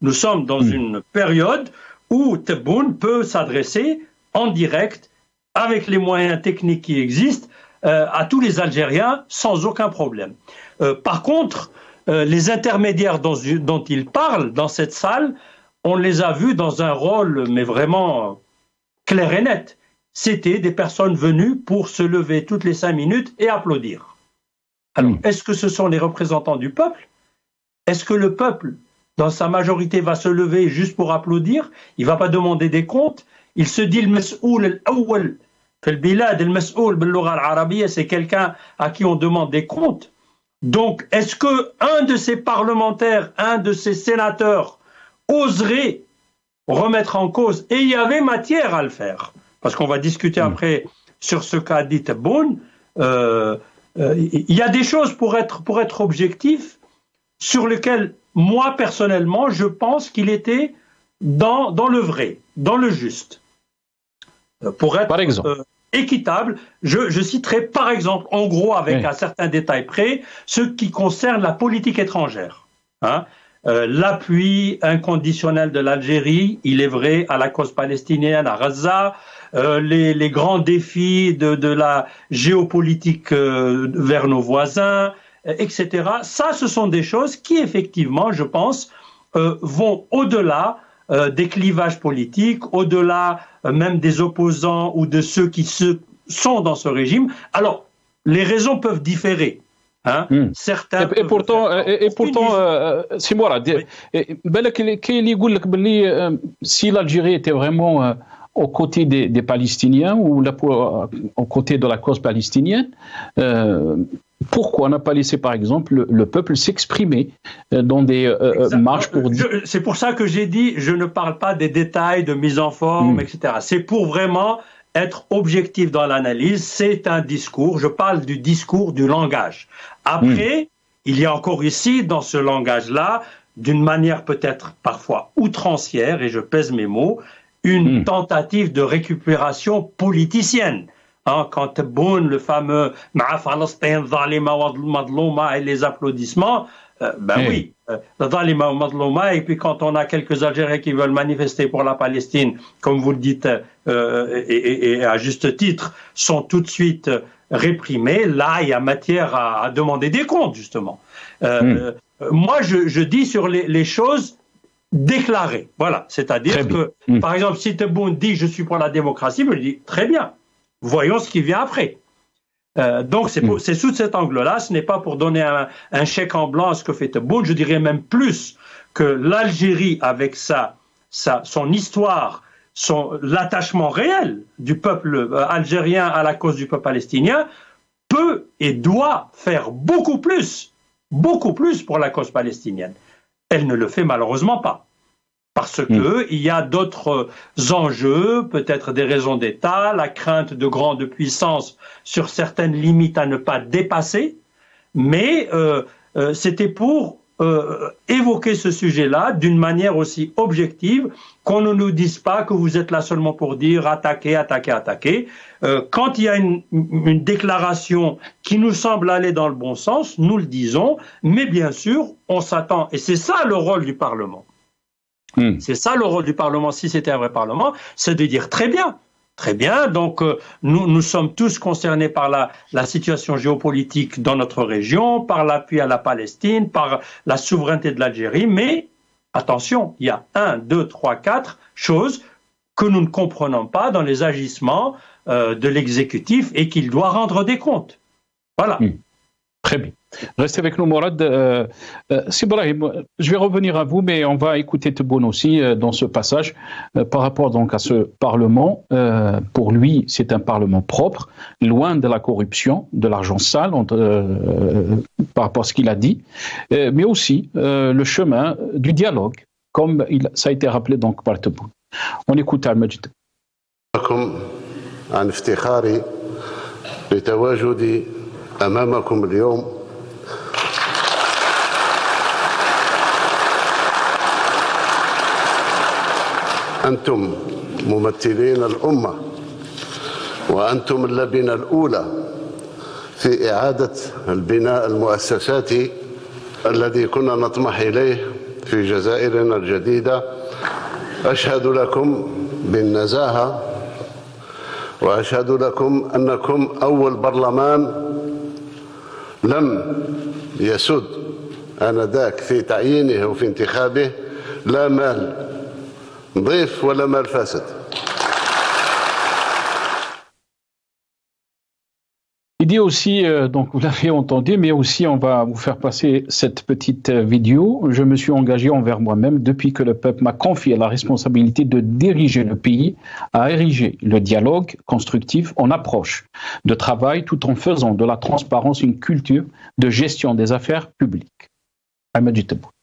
Nous sommes dans une période où Tebboune peut s'adresser en direct, avec les moyens techniques qui existent, à tous les Algériens sans aucun problème. Par contre, les intermédiaires dont il parle dans cette salle, on les a vus dans un rôle, mais vraiment clair et net. C'était des personnes venues pour se lever toutes les 5 minutes et applaudir. Alors, est-ce que ce sont les représentants du peuple? Est-ce que le peuple, dans sa majorité, va se lever juste pour applaudir? Il ne va pas demander des comptes. Il se dit le mas'oul al-awwal fil bilad, le mas'oul bil lugha al-arabiyya, c'est quelqu'un à qui on demande des comptes. Donc, est-ce que un de ces parlementaires, un de ces sénateurs oserait remettre en cause, et il y avait matière à le faire, parce qu'on va discuter après sur ce qu'a dit Tebboune, il y a des choses pour être objectif sur lesquelles moi personnellement je pense qu'il était dans le vrai, dans le juste. Pour être par exemple. Équitable, je citerai par exemple, en gros avec un certain détail près, ce qui concerne la politique étrangère. Hein. L'appui inconditionnel de l'Algérie, il est vrai, à la cause palestinienne, à Gaza, les grands défis de la géopolitique vers nos voisins, etc. Ça, ce sont des choses qui, effectivement, je pense, vont au-delà des clivages politiques, au-delà même des opposants ou de ceux qui sont dans ce régime. Alors, les raisons peuvent différer. Hein? Certains et pourtant, c'est moi là. Si l'Algérie était vraiment aux côtés des Palestiniens ou aux côtés de la cause palestinienne, pourquoi on n'a pas laissé, par exemple, le peuple s'exprimer dans des marches pour dire... C'est pour ça que j'ai dit, je ne parle pas des détails de mise en forme, etc. C'est pour vraiment être objectif dans l'analyse. C'est un discours, je parle du discours, du langage. Après, il y a encore ici, dans ce langage-là, d'une manière peut-être parfois outrancière, et je pèse mes mots, une tentative de récupération politicienne. Hein, quand Tebboune, le fameux « Ma'a Falastin, Zalima wa Madlouma » et les applaudissements, oui, Zalima wa Madlouma, et puis quand on a quelques Algériens qui veulent manifester pour la Palestine, comme vous le dites, et à juste titre, sont tout de suite réprimés, là, il y a matière à demander des comptes, justement. Moi, je dis sur les choses déclarées. Voilà, c'est-à-dire que, par exemple, si Tebboune dit « je suis pour la démocratie », je dis « très bien, voyons ce qui vient après ». Donc, c'est sous cet angle-là, ce n'est pas pour donner un chèque en blanc à ce que fait Tebboune, je dirais même plus que l'Algérie, avec son histoire, l'attachement réel du peuple algérien à la cause du peuple palestinien, peut et doit faire beaucoup plus pour la cause palestinienne. Elle ne le fait malheureusement pas. Parce qu'il y a d'autres enjeux, peut-être des raisons d'État, la crainte de grandes puissances sur certaines limites à ne pas dépasser, mais c'était pour évoquer ce sujet-là d'une manière aussi objective, qu'on ne nous dise pas que vous êtes là seulement pour dire attaquer, attaquer, attaquer. Quand il y a une déclaration qui nous semble aller dans le bon sens, nous le disons, mais bien sûr, on s'attend, et c'est ça le rôle du Parlement. C'est ça le rôle du Parlement, si c'était un vrai Parlement, c'est de dire très bien, donc nous sommes tous concernés par la situation géopolitique dans notre région, par l'appui à la Palestine, par la souveraineté de l'Algérie, mais attention, il y a 1, 2, 3, 4 choses que nous ne comprenons pas dans les agissements de l'exécutif et qu'il doit rendre des comptes. Voilà. Très bien. Restez avec nous, Mourad. Sibrahim, je vais revenir à vous, mais on va écouter Tebboune aussi dans ce passage par rapport donc à ce Parlement. Pour lui, c'est un Parlement propre, loin de la corruption, de l'argent sale, par rapport à ce qu'il a dit, mais aussi le chemin du dialogue, comme ça a été rappelé donc par Tebboune. On écoute Al-Majd. عن افتخاري لتواجدي أمامكم اليوم أنتم ممثلين الأمة وأنتم اللبنة الأولى في إعادة البناء المؤسساتي الذي كنا نطمح إليه في جزائرنا الجديدة. أشهد لكم بالنزاهة وأشهد لكم أنكم أول برلمان لم يسد آنذاك في تعيينه وفي انتخابه لا مال ضيف ولا مال فاسد. Il dit aussi, donc vous l'avez entendu, mais aussi on va vous faire passer cette petite vidéo. Je me suis engagé envers moi-même depuis que le peuple m'a confié la responsabilité de diriger le pays à ériger le dialogue constructif en approche de travail tout en faisant de la transparence une culture de gestion des affaires publiques. Ahmed Tebboune.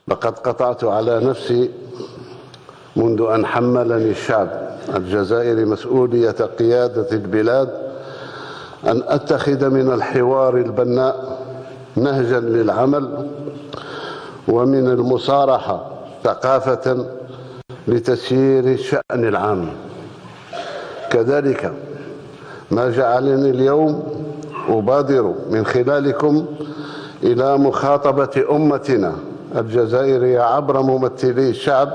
لقد قطعت على نفسي منذ أن حملني الشعب الجزائري مسؤولية قيادة البلاد أن أتخذ من الحوار البناء نهجا للعمل ومن المصارحة ثقافة لتسيير الشأن العام. كذلك ما جعلني اليوم أبادر من خلالكم إلى مخاطبة أمتنا الجزائرية عبر ممثلي الشعب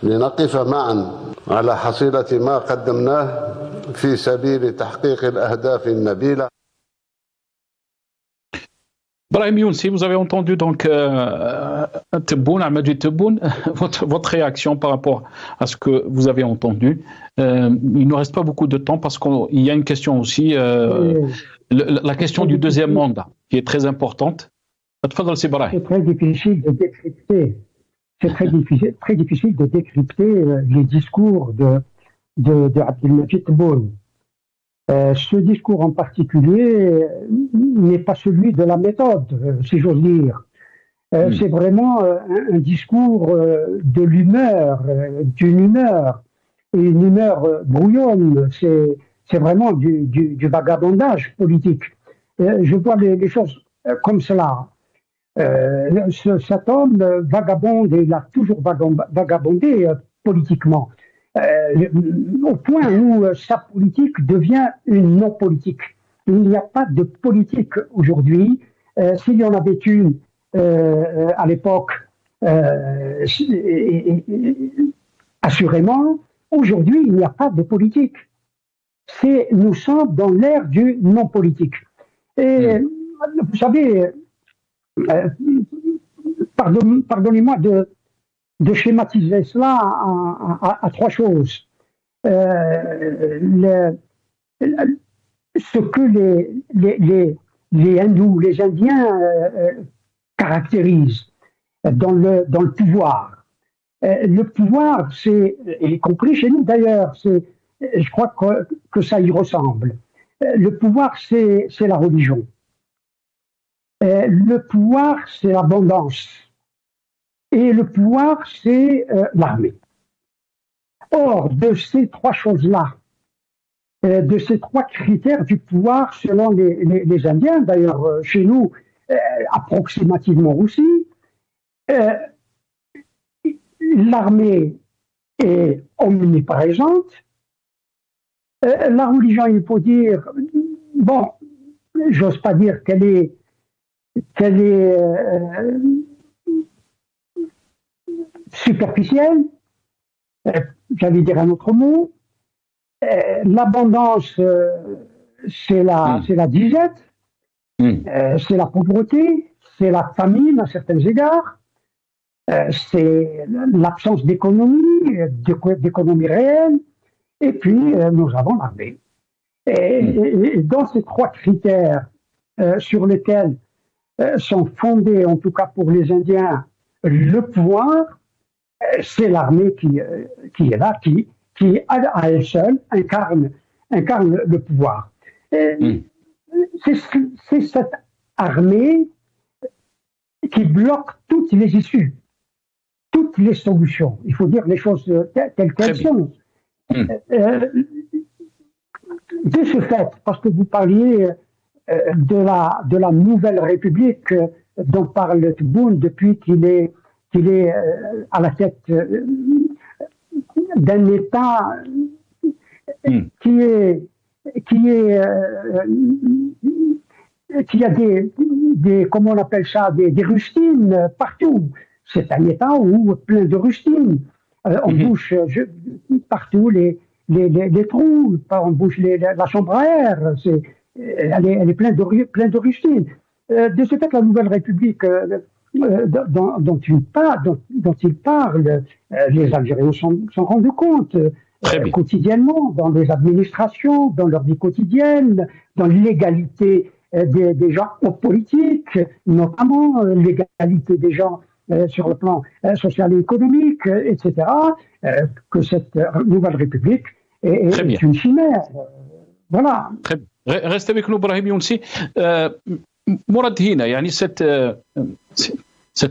لنقف معا على حصيلة ما قدمناه في سبيل تحقيق الأهداف النبيلة. Brahim Younsi, vous avez entendu donc Tebboune, Ahmed Tebboune, votre réaction par rapport à ce que vous avez entendu. Il ne reste pas beaucoup de temps parce qu'il y a une question aussi, la question du deuxième mandat, qui est très importante. C'est très difficile de décrypter. C'est très difficile de décrypter les discours de Abdelmajid Tebboune. Ce discours en particulier n'est pas celui de la méthode, si j'ose dire. C'est vraiment un discours de l'humeur, d'une humeur, et une humeur brouillonne. C'est vraiment du vagabondage politique. Je vois les choses comme cela. Cet homme vagabonde, et il a toujours vagabondé politiquement. Au point où sa politique devient une non-politique. Il n'y a pas de politique aujourd'hui. S'il y en avait une à l'époque, assurément, aujourd'hui, il n'y a pas de politique. Nous sommes dans l'ère du non-politique. Et vous savez, pardonnez-moi de schématiser cela à trois choses. Ce que les hindous, les indiens caractérisent dans le pouvoir. Le pouvoir, c'est, y compris chez nous d'ailleurs, je crois que ça y ressemble. Le pouvoir, c'est la religion. Le pouvoir, c'est l'abondance. Et le pouvoir, c'est l'armée. Or, de ces trois choses-là, de ces trois critères du pouvoir selon les Indiens, d'ailleurs chez nous, approximativement aussi, l'armée est omniprésente. La religion, il faut dire, bon, j'ose pas dire qu'elle est superficielle, j'allais dire un autre mot. L'abondance, c'est la disette, c'est la pauvreté, c'est la famine à certains égards, c'est l'absence d'économie réelle, et puis nous avons l'armée. Et dans ces trois critères sur lesquels sont fondés, en tout cas pour les Indiens, le pouvoir, c'est l'armée qui est là, qui à elle seule incarne le pouvoir. C'est cette armée qui bloque toutes les issues, toutes les solutions. Il faut dire les choses telles qu'elles sont. De ce fait, parce que vous parliez de la nouvelle République dont parle Tebboune depuis qu'il est à la tête d'un État qui a des comment on appelle ça, des rustines partout. C'est un État où plein de rustines. On bouche partout les trous, on bouche la chambre à air. Elle est pleine de rustines. De ce fait, la Nouvelle République dont il parle, les Algériens s'en rendent compte quotidiennement, dans les administrations, dans leur vie quotidienne, dans l'égalité des gens aux politiques, notamment l'égalité des gens sur le plan social et économique, etc., que cette Nouvelle République est une chimère. Voilà. Très bien. Reste avec nous, Brahim Younsi. Mourad Hina, yani cette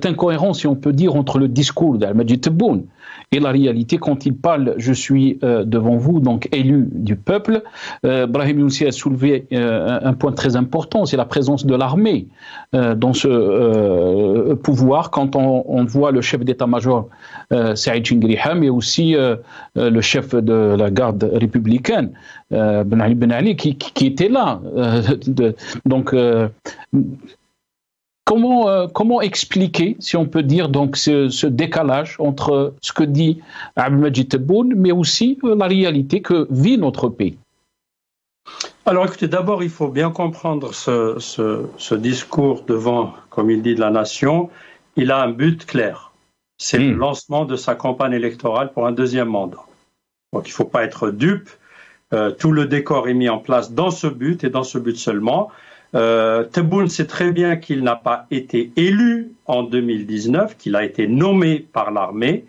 incohérence, si on peut dire, entre le discours d'Al-Majid Tebboune et la réalité quand il parle « je suis devant vous, donc élu du peuple », Brahim Younsi a soulevé un point très important, c'est la présence de l'armée dans ce pouvoir. Quand on voit le chef d'état-major Saïd Chingriham et aussi le chef de la garde républicaine Ben Ali qui était là. Comment expliquer, si on peut dire, donc ce décalage entre ce que dit Abdelmajid Tebboune, mais aussi la réalité que vit notre pays? Alors écoutez, d'abord il faut bien comprendre ce discours devant, comme il dit, de la nation. Il a un but clair, c'est le lancement de sa campagne électorale pour un deuxième mandat. Donc il ne faut pas être dupe, tout le décor est mis en place dans ce but et dans ce but seulement. Tebboune sait très bien qu'il n'a pas été élu en 2019, qu'il a été nommé par l'armée,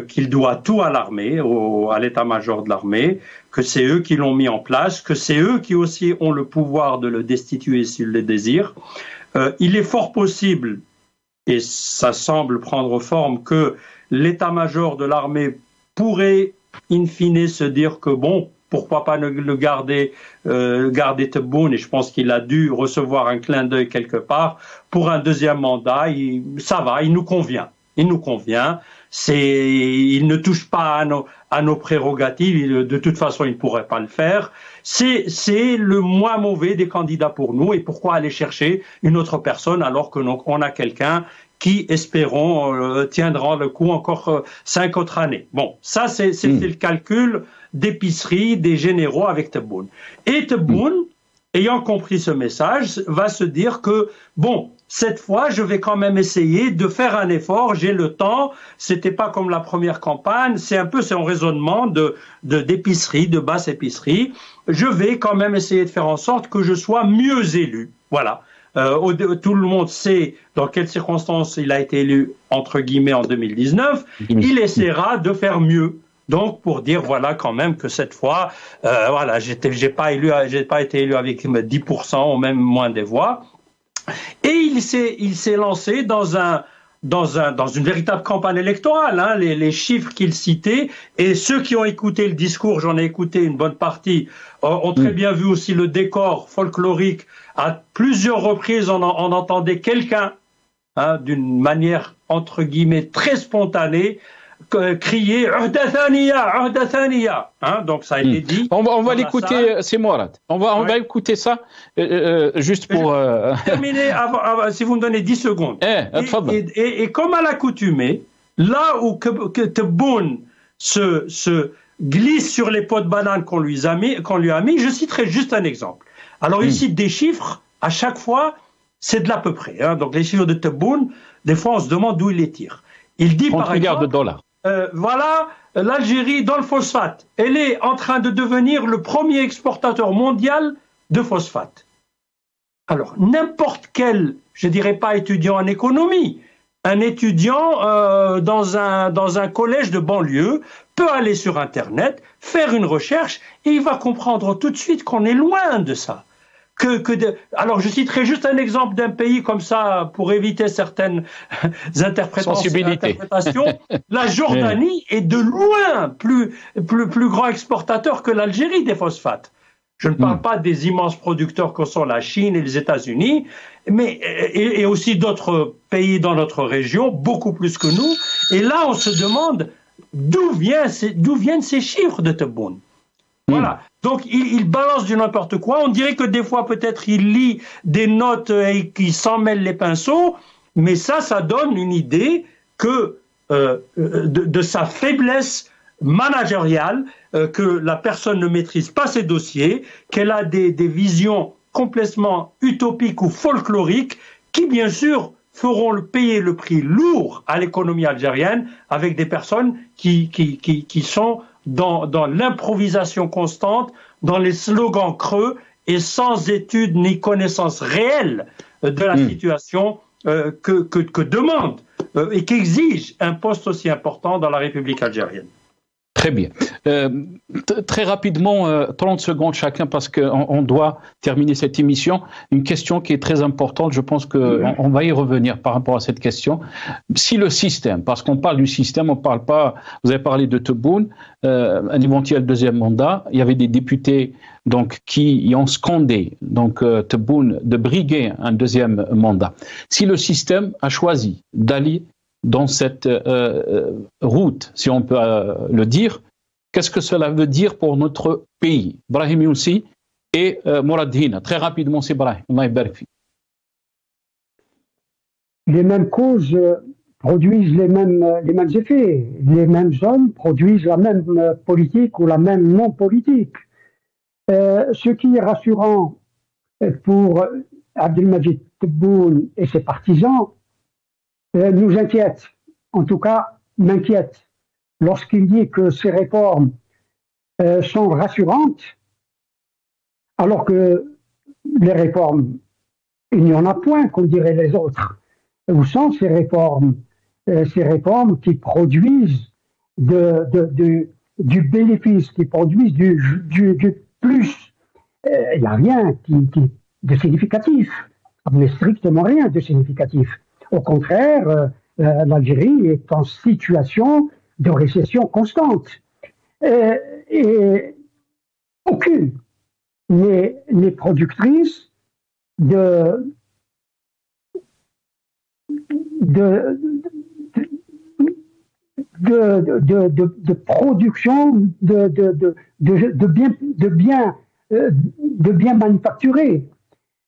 qu'il doit tout à l'armée, à l'état-major de l'armée, que c'est eux qui l'ont mis en place, que c'est eux qui aussi ont le pouvoir de le destituer s'ils le désirent. Il est fort possible, et ça semble prendre forme, que l'état-major de l'armée pourrait in fine se dire que bon, pourquoi pas le garder Tebboune, et je pense qu'il a dû recevoir un clin d'œil quelque part pour un deuxième mandat. Ça va, il nous convient. Il ne touche pas à nos prérogatives. De toute façon, il ne pourrait pas le faire. C'est le moins mauvais des candidats pour nous. Et pourquoi aller chercher une autre personne alors qu'on a quelqu'un qui, espérons, tiendra le coup encore 5 autres années. Bon, ça c'est le calcul d'épicerie des généraux avec Tebboune. Et Tebboune, ayant compris ce message, va se dire que, bon, cette fois, je vais quand même essayer de faire un effort, j'ai le temps, c'était pas comme la première campagne, c'est un peu son raisonnement d'épicerie, de basse épicerie, je vais quand même essayer de faire en sorte que je sois mieux élu. Voilà. Tout le monde sait dans quelles circonstances il a été élu, entre guillemets, en 2019, il essaiera de faire mieux. Donc, pour dire, voilà, quand même, que cette fois, voilà, j'ai pas été élu avec 10% ou même moins des voix. Et il s'est lancé dans une véritable campagne électorale, hein, les chiffres qu'il citait, et ceux qui ont écouté le discours, j'en ai écouté une bonne partie, ont très bien vu aussi le décor folklorique. À plusieurs reprises, on entendait quelqu'un, hein, d'une manière, entre guillemets, très spontanée, crier Uhda Thaniya, hein, donc ça a été dit. On va l'écouter, c'est Mourad. On va écouter ça juste pour terminer si vous me donnez 10 secondes. Et comme à l'accoutumée, là où que Tebboune se glisse sur les pots de banane qu'on lui a mis, je citerai juste un exemple. Alors il cite des chiffres, à chaque fois, c'est de l'à peu près, hein. Donc les chiffres de Tebboune, des fois on se demande d'où il les tire. Il dit par exemple, $30 voilà, l'Algérie dans le phosphate, elle est en train de devenir le premier exportateur mondial de phosphate. Alors, n'importe quel, je dirais pas étudiant en économie, un étudiant dans un collège de banlieue peut aller sur Internet, faire une recherche, et il va comprendre tout de suite qu'on est loin de ça. Alors, je citerai juste un exemple d'un pays comme ça pour éviter certaines interprétations. La Jordanie est de loin plus grand exportateur que l'Algérie des phosphates. Je ne parle pas des immenses producteurs que sont la Chine et les États-Unis, mais et aussi d'autres pays dans notre région, beaucoup plus que nous. Et là, on se demande d'où viennent ces chiffres de Tebboune? Voilà. Donc, il balance du n'importe quoi. On dirait que des fois, peut-être, il lit des notes et qu'il s'en mêle les pinceaux. Mais ça donne une idée de sa faiblesse managériale, que la personne ne maîtrise pas ses dossiers, qu'elle a des visions complètement utopiques ou folkloriques qui, bien sûr, feront payer le prix lourd à l'économie algérienne avec des personnes qui sont dans l'improvisation constante, dans les slogans creux et sans études ni connaissances réelles de la situation que demande et qu'exige un poste aussi important dans la République algérienne. Très bien. Très rapidement, 30 secondes chacun, parce qu'on doit terminer cette émission. Une question qui est très importante, je pense qu'on va y revenir par rapport à cette question. Si le système, parce qu'on parle du système, on ne parle pas, vous avez parlé de Tebboune, un éventuel deuxième mandat, il y avait des députés donc, qui ont scandé Tebboune de briguer un deuxième mandat. Si le système a choisi d'aller dans cette route, si on peut le dire, qu'est-ce que cela veut dire pour notre pays? Brahim Younsi et Mourad Hina. Très rapidement, c'est Brahim. Les mêmes causes produisent les mêmes effets. Les mêmes hommes produisent la même politique ou la même non-politique. Ce qui est rassurant pour Abdelmadjid Tebboune et ses partisans nous inquiète, en tout cas m'inquiète, lorsqu'il dit que ces réformes sont rassurantes, alors que les réformes, il n'y en a point, comme diraient les autres. Où sont ces réformes qui produisent du bénéfice, qui produisent du plus? Il n'y a rien de significatif, mais strictement rien de significatif. Au contraire, l'Algérie est en situation de récession constante. Et aucune n'est productrice de production de biens manufacturés.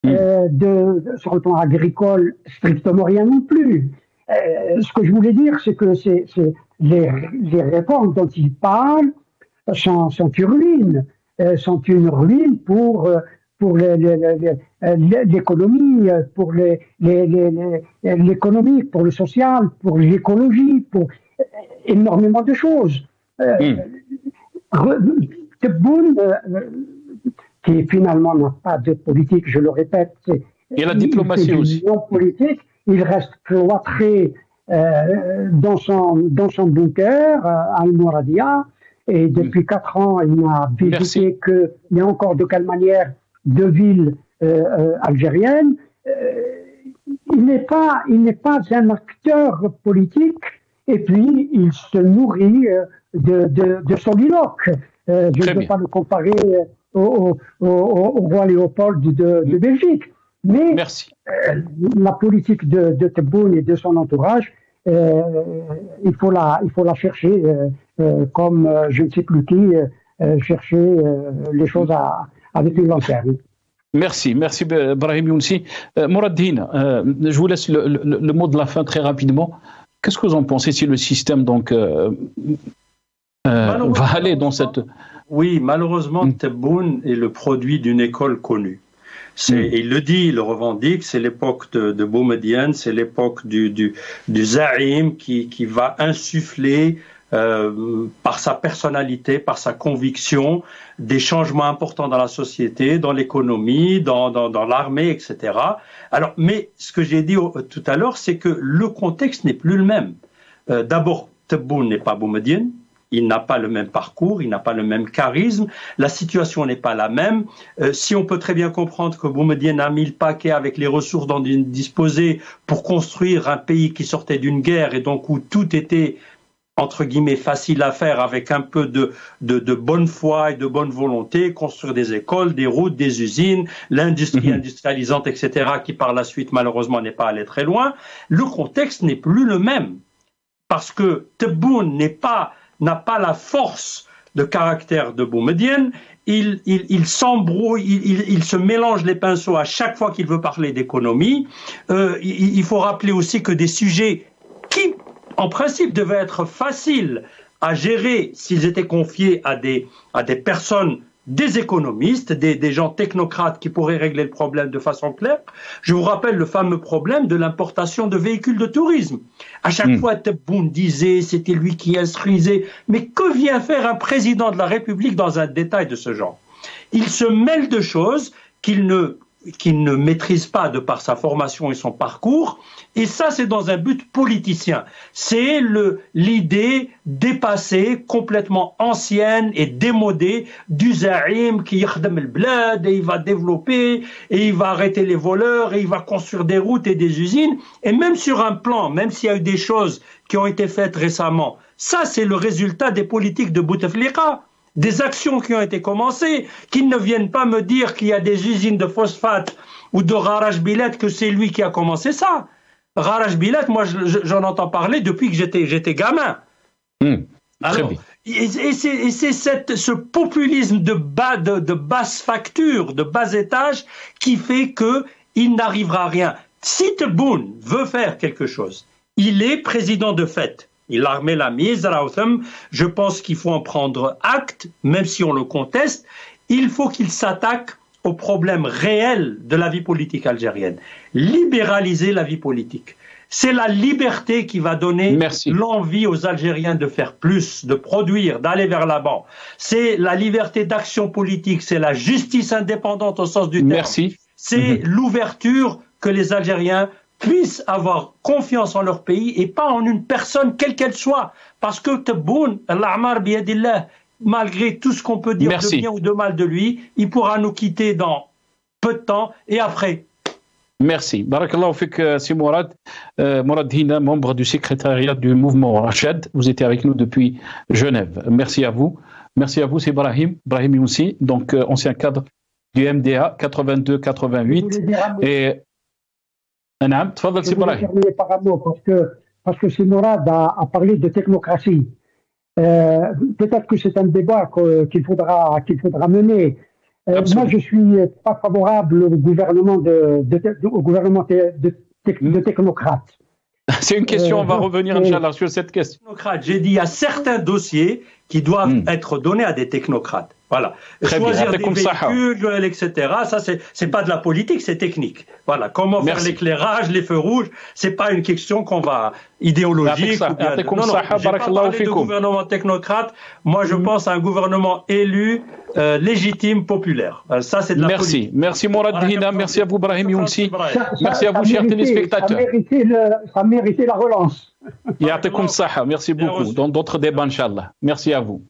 Sur le plan agricole, strictement rien non plus. Ce que je voulais dire, c'est que les réformes dont il parle sont une ruine. Sont une ruine pour l'économie, pour l'économique, pour le social, pour l'écologie, pour énormément de choses. Tebboune, qui finalement n'a pas de politique, je le répète, et la diplomatie aussi. Non politique, il reste cloîtré dans son bunker à Al-Mouradia, et depuis 4 ans, il n'a visité que, il y a encore de quelle manière, 2 villes algériennes. Il n'est pas un acteur politique, et puis il se nourrit de soliloques. Je ne veux pas le comparer au roi Léopold de Belgique. Mais la politique de Tebboune et de son entourage, il faut la chercher comme je ne sais plus qui chercher les choses avec une lanterne. Merci Brahim Younsi. Mourad Hina, je vous laisse le mot de la fin très rapidement. Qu'est-ce que vous en pensez si le système donc va aller dans cette... Oui, malheureusement, Tebboune est le produit d'une école connue. Il le dit, il le revendique, c'est l'époque de Boumediene, c'est l'époque du Zaïm qui va insuffler par sa personnalité, par sa conviction, des changements importants dans la société, dans l'économie, dans l'armée, etc. Alors, mais ce que j'ai dit tout à l'heure, c'est que le contexte n'est plus le même. D'abord, Tebboune n'est pas Boumediene. Il n'a pas le même parcours, il n'a pas le même charisme, la situation n'est pas la même. Si on peut très bien comprendre que Boumediene a mis le paquet avec les ressources dont il disposait pour construire un pays qui sortait d'une guerre et donc où tout était, entre guillemets, facile à faire avec un peu de bonne foi et de bonne volonté, construire des écoles, des routes, des usines, l'industrie industrialisante, etc., qui par la suite, malheureusement, n'est pas allée très loin. Le contexte n'est plus le même parce que Tebboune n'est pas n'a pas la force de caractère de Boumedienne. Il s'embrouille, il se mélange les pinceaux à chaque fois qu'il veut parler d'économie. Il faut rappeler aussi que des sujets qui, en principe, devaient être faciles à gérer s'ils étaient confiés à des personnes, des économistes, des gens technocrates qui pourraient régler le problème de façon claire. Je vous rappelle le fameux problème de l'importation de véhicules de tourisme. À chaque fois, Tebboune disait, c'était lui qui instruisait. Mais que vient faire un président de la République dans un détail de ce genre? Il se mêle de choses qu'il ne maîtrise pas de par sa formation et son parcours, et ça c'est dans un but politicien. C'est l'idée dépassée, complètement ancienne et démodée du Zaïm qui yakhdem al-blad, et il va développer, et il va arrêter les voleurs, et il va construire des routes et des usines, et même sur un plan, même s'il y a eu des choses qui ont été faites récemment, ça c'est le résultat des politiques de Bouteflika. Des actions qui ont été commencées, qu'ils ne viennent pas me dire qu'il y a des usines de phosphate ou de Garage Bilet, que c'est lui qui a commencé ça. Garage Bilet, moi j'en entends parler depuis que j'étais gamin. Alors, et c'est ce populisme de basse facture, de bas étage, qui fait qu'il n'arrivera à rien. Si Tebboune veut faire quelque chose, il est président de fait. Il a remis la mise, je pense qu'il faut en prendre acte, même si on le conteste. Il faut qu'il s'attaque aux problèmes réels de la vie politique algérienne. Libéraliser la vie politique. C'est la liberté qui va donner l'envie aux Algériens de faire plus, de produire, d'aller vers l'avant. C'est la liberté d'action politique, c'est la justice indépendante au sens du terme. C'est l'ouverture que les Algériens puissent avoir confiance en leur pays et pas en une personne quelle qu'elle soit. Parce que Tebboune, l'A'mar biyadillah, malgré tout ce qu'on peut dire de bien ou de mal de lui, il pourra nous quitter dans peu de temps et après. Merci. Barakallahu fik, Si Mourad. Mourad Hina, membre du secrétariat du mouvement Rachad. Vous étiez avec nous depuis Genève. Merci à vous. Merci à vous, c'est Brahim Youssi, donc ancien cadre du MDA 82-88. Et نعم تفضل سي ابراهيم. Parce que si Mourad a parlé de technocratie, peut-être que c'est un débat qu'il faudra mener. Moi, je suis pas favorable au gouvernement de technocrates. C'est une question, on va revenir Inch'Allah sur cette question. J'ai dit il y a certains dossiers qui doivent être donnés à des technocrates. Voilà. Choisir des véhicules, etc. Ça, c'est pas de la politique, c'est technique. Voilà. Comment faire l'éclairage, les feux rouges, c'est pas une question qu'on va idéologique. Non, j'ai pas parlé de gouvernement technocrate. Moi, je pense à un gouvernement élu, légitime, populaire. Ça, c'est de la politique. Merci Mourad Hina, merci à vous Brahim Younsi. Merci à vous, chers téléspectateurs. Ça méritait la relance. Merci beaucoup. Dans d'autres débats, Inch'Allah. Merci à vous.